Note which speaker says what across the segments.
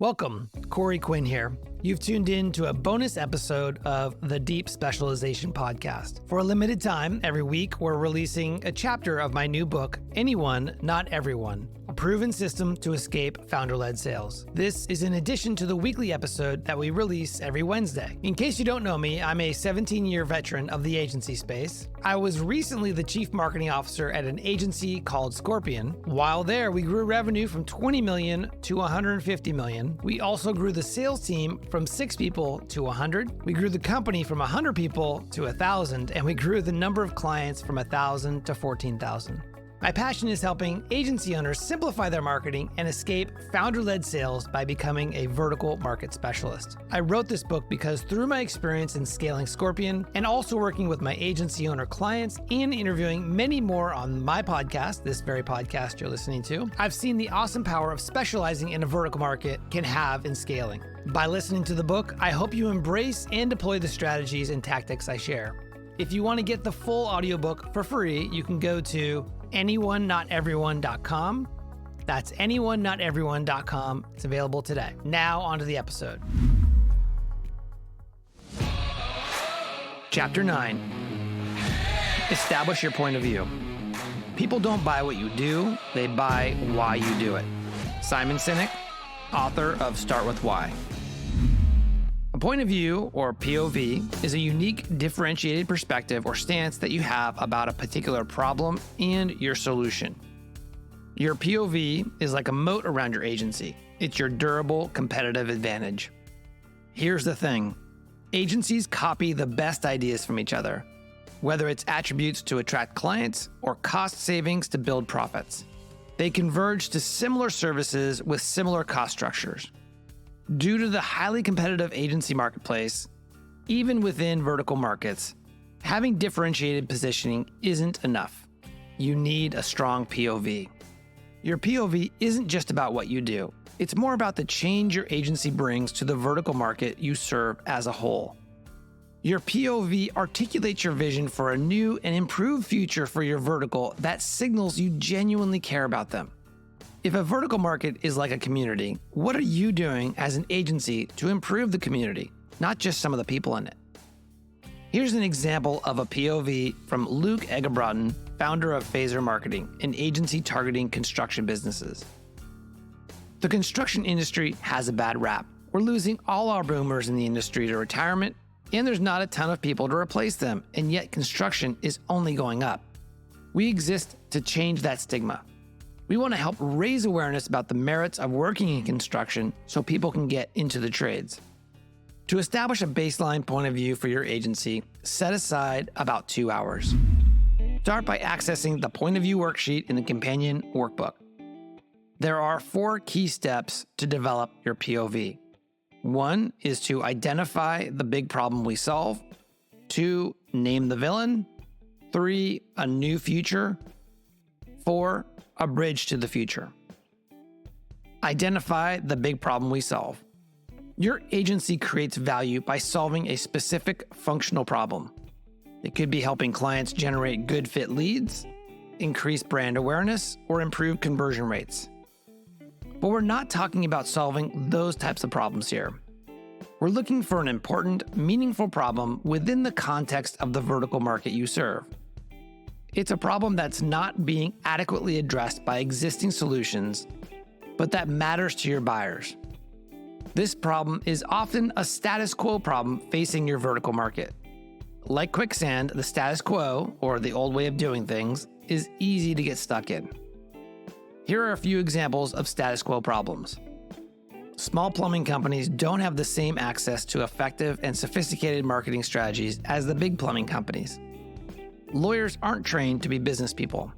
Speaker 1: Welcome, Corey Quinn here. You've tuned in to a bonus episode of the Deep Specialization Podcast. For a limited time, every week, we're releasing a chapter of my new book, Anyone, Not Everyone, a proven system to escape founder-led sales. This is in addition to the weekly episode that we release every Wednesday. In case you don't know me, I'm a 17-year veteran of the agency space. I was recently the chief marketing officer at an agency called Scorpion. While there, we grew revenue from 20 million to 150 million. We also grew the sales team from 6 people to 100. We grew the company from 100 people to 1,000, and we grew the number of clients from 1,000 to 14,000. My passion is helping agency owners simplify their marketing and escape founder-led sales by becoming a vertical market specialist. I wrote this book because through my experience in scaling Scorpion and also working with my agency owner clients and interviewing many more on my podcast, this very podcast you're listening to, I've seen the awesome power of specializing in a vertical market can have in scaling. By listening to the book, I hope you embrace and deploy the strategies and tactics I share. If you want to get the full audiobook for free, you can go to anyonenoteveryone.com. That's anyonenoteveryone.com. It's available today. Now onto the episode. Chapter 9. Establish your point of view. People don't buy what you do, they buy why you do it. Simon Sinek, author of Start With Why. A point of view, or POV, is a unique differentiated perspective or stance that you have about a particular problem and your solution. Your POV is like a moat around your agency. It's your durable competitive advantage. Here's the thing. Agencies copy the best ideas from each other, whether it's attributes to attract clients or cost savings to build profits. They converge to similar services with similar cost structures. Due to the highly competitive agency marketplace, even within vertical markets, having differentiated positioning isn't enough. You need a strong POV. Your POV isn't just about what you do. It's more about the change your agency brings to the vertical market you serve as a whole. Your POV articulates your vision for a new and improved future for your vertical that signals you genuinely care about them. If a vertical market is like a community, what are you doing as an agency to improve the community, not just some of the people in it? Here's an example of a POV from Luke Egebraten, founder of Phaser Marketing, an agency targeting construction businesses. The construction industry has a bad rap. We're losing all our boomers in the industry to retirement, and there's not a ton of people to replace them, and yet construction is only going up. We exist to change that stigma. We want to help raise awareness about the merits of working in construction so people can get into the trades. To establish a baseline point of view for your agency, set aside about 2 hours. Start by accessing the point of view worksheet in the companion workbook. There are 4 key steps to develop your POV. 1 is to identify the big problem we solve. 2, name the villain. 3, a new future. 4, a bridge to the future. Identify the big problem we solve. Your agency creates value by solving a specific functional problem. It could be helping clients generate good fit leads, increase brand awareness, or improve conversion rates. But we're not talking about solving those types of problems here. We're looking for an important, meaningful problem within the context of the vertical market you serve. It's a problem that's not being adequately addressed by existing solutions, but that matters to your buyers. This problem is often a status quo problem facing your vertical market. Like quicksand, the status quo, or the old way of doing things, is easy to get stuck in. Here are a few examples of status quo problems. Small plumbing companies don't have the same access to effective and sophisticated marketing strategies as the big plumbing companies. Lawyers aren't trained to be business people.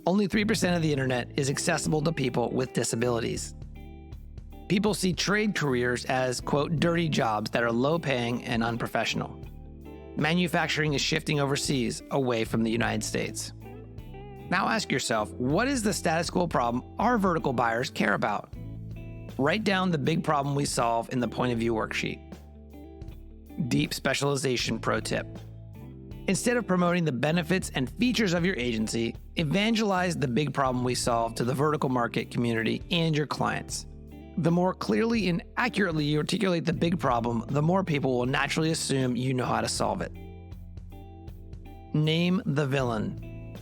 Speaker 1: Only 3% of the internet is accessible to people with disabilities. People see trade careers as, quote, dirty jobs that are low-paying and unprofessional. Manufacturing is shifting overseas, away from the United States. Now ask yourself, what is the status quo problem our vertical buyers care about? Write down the big problem we solve in the point of view worksheet. Deep specialization pro tip. Instead of promoting the benefits and features of your agency, evangelize the big problem we solve to the vertical market community and your clients. The more clearly and accurately you articulate the big problem, the more people will naturally assume you know how to solve it. Name the villain.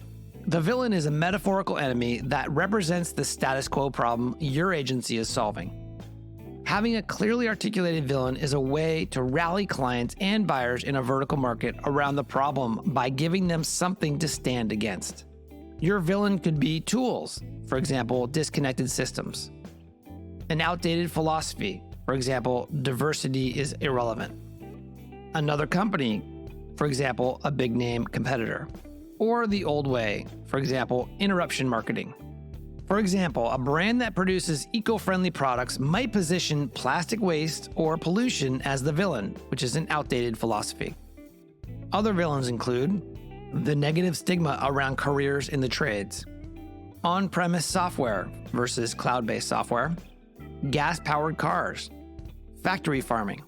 Speaker 1: The villain is a metaphorical enemy that represents the status quo problem your agency is solving. Having a clearly articulated villain is a way to rally clients and buyers in a vertical market around the problem by giving them something to stand against. Your villain could be tools, for example, disconnected systems. An outdated philosophy, for example, diversity is irrelevant. Another company, for example, a big name competitor. Or the old way, for example, interruption marketing. For example, a brand that produces eco-friendly products might position plastic waste or pollution as the villain, which is an outdated philosophy. Other villains include the negative stigma around careers in the trades, on-premise software versus cloud-based software, gas-powered cars, factory farming.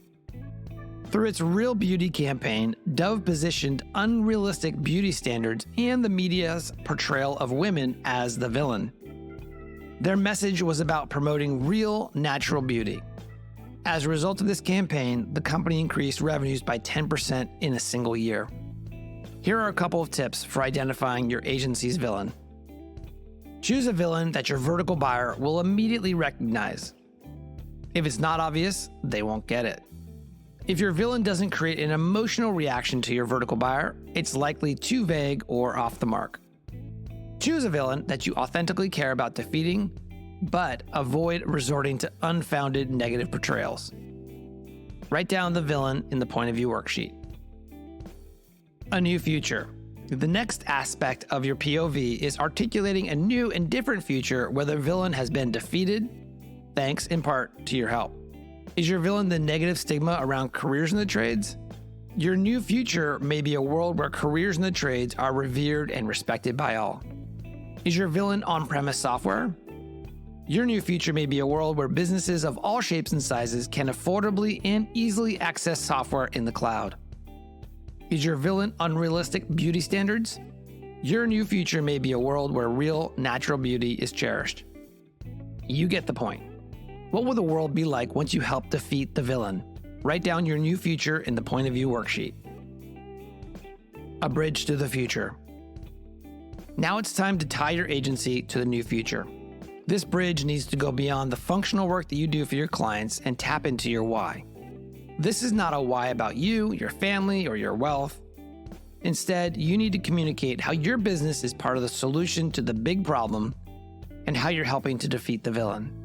Speaker 1: Through its Real Beauty campaign, Dove positioned unrealistic beauty standards and the media's portrayal of women as the villain. Their message was about promoting real, natural beauty. As a result of this campaign, the company increased revenues by 10% in a single year. Here are a couple of tips for identifying your agency's villain. Choose a villain that your vertical buyer will immediately recognize. If it's not obvious, they won't get it. If your villain doesn't create an emotional reaction to your vertical buyer, it's likely too vague or off the mark. Choose a villain that you authentically care about defeating, but avoid resorting to unfounded negative portrayals. Write down the villain in the point of view worksheet. A new future. The next aspect of your POV is articulating a new and different future where the villain has been defeated, thanks in part to your help. Is your villain the negative stigma around careers in the trades? Your new future may be a world where careers in the trades are revered and respected by all. Is your villain on-premise software? Your new future may be a world where businesses of all shapes and sizes can affordably and easily access software in the cloud. Is your villain unrealistic beauty standards? Your new future may be a world where real, natural beauty is cherished. You get the point. What will the world be like once you help defeat the villain? Write down your new future in the point of view worksheet. A bridge to the future. Now it's time to tie your agency to the new future. This bridge needs to go beyond the functional work that you do for your clients and tap into your why. This is not a why about you, your family, or your wealth. Instead, you need to communicate how your business is part of the solution to the big problem and how you're helping to defeat the villain.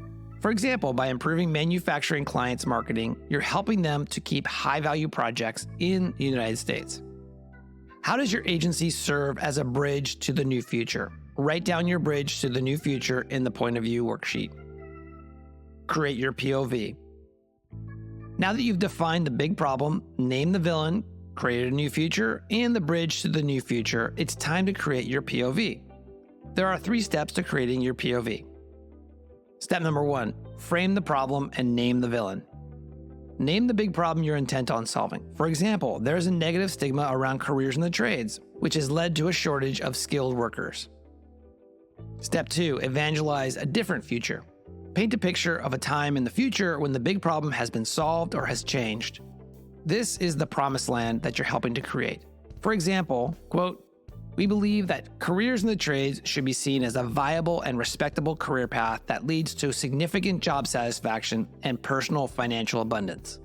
Speaker 1: For example, by improving manufacturing clients' marketing, you're helping them to keep high-value projects in the United States. How does your agency serve as a bridge to the new future? Write down your bridge to the new future in the point of view worksheet. Create your POV. Now that you've defined the big problem, named the villain, created a new future, and the bridge to the new future, it's time to create your POV. There are 3 steps to creating your POV. Step number 1, frame the problem and name the villain. Name the big problem you're intent on solving. For example, there's a negative stigma around careers in the trades, which has led to a shortage of skilled workers. Step 2, evangelize a different future. Paint a picture of a time in the future when the big problem has been solved or has changed. This is the promised land that you're helping to create. For example, quote, "We believe that careers in the trades should be seen as a viable and respectable career path that leads to significant job satisfaction and personal financial abundance."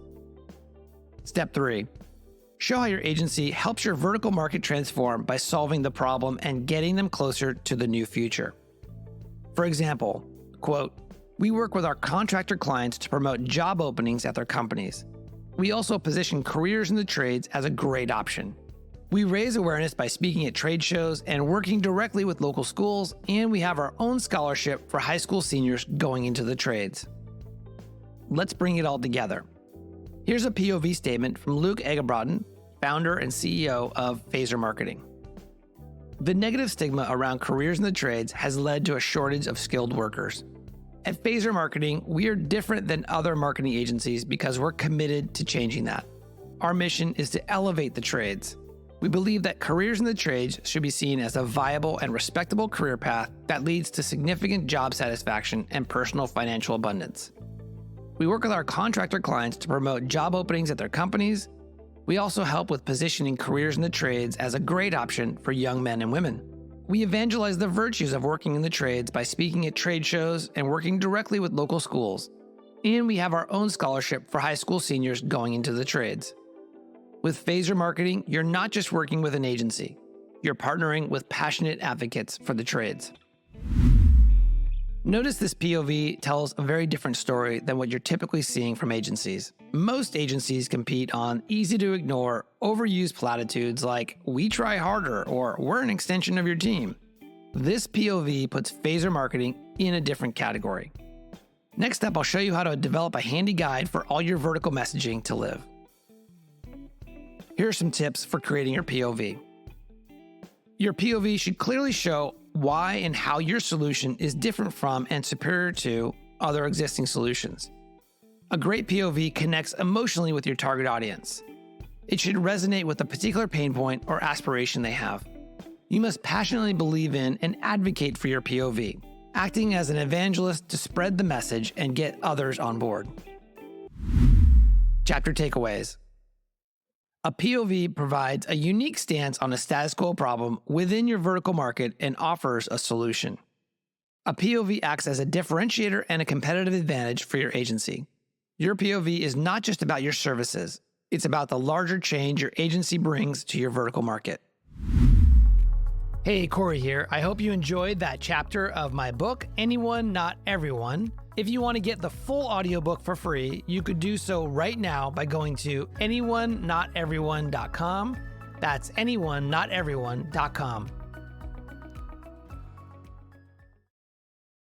Speaker 1: Step 3, show how your agency helps your vertical market transform by solving the problem and getting them closer to the new future. For example, quote, "We work with our contractor clients to promote job openings at their companies. We also position careers in the trades as a great option. We raise awareness by speaking at trade shows and working directly with local schools, and we have our own scholarship for high school seniors going into the trades." Let's bring it all together. Here's a POV statement from Luke Egebraden, founder and CEO of Phaser Marketing. The negative stigma around careers in the trades has led to a shortage of skilled workers. At Phaser Marketing, we are different than other marketing agencies because we're committed to changing that. Our mission is to elevate the trades. We believe that careers in the trades should be seen as a viable and respectable career path that leads to significant job satisfaction and personal financial abundance. We work with our contractor clients to promote job openings at their companies. We also help with positioning careers in the trades as a great option for young men and women. We evangelize the virtues of working in the trades by speaking at trade shows and working directly with local schools. And we have our own scholarship for high school seniors going into the trades. With Phaser Marketing, you're not just working with an agency. You're partnering with passionate advocates for the trades. Notice this POV tells a very different story than what you're typically seeing from agencies. Most agencies compete on easy-to-ignore, overused platitudes like, "we try harder," or "we're an extension of your team." This POV puts Phaser Marketing in a different category. Next up, I'll show you how to develop a handy guide for all your vertical messaging to live. Here are some tips for creating your POV. Your POV should clearly show why and how your solution is different from and superior to other existing solutions. A great POV connects emotionally with your target audience. It should resonate with a particular pain point or aspiration they have. You must passionately believe in and advocate for your POV, acting as an evangelist to spread the message and get others on board. Chapter takeaways. A POV provides a unique stance on a status quo problem within your vertical market and offers a solution. A POV acts as a differentiator and a competitive advantage for your agency. Your POV is not just about your services, it's about the larger change your agency brings to your vertical market. Hey, Corey here. I hope you enjoyed that chapter of my book, Anyone, Not Everyone. If you want to get the full audiobook for free, you could do so right now by going to anyoneNotEveryone.com. That's anyoneNotEveryone.com.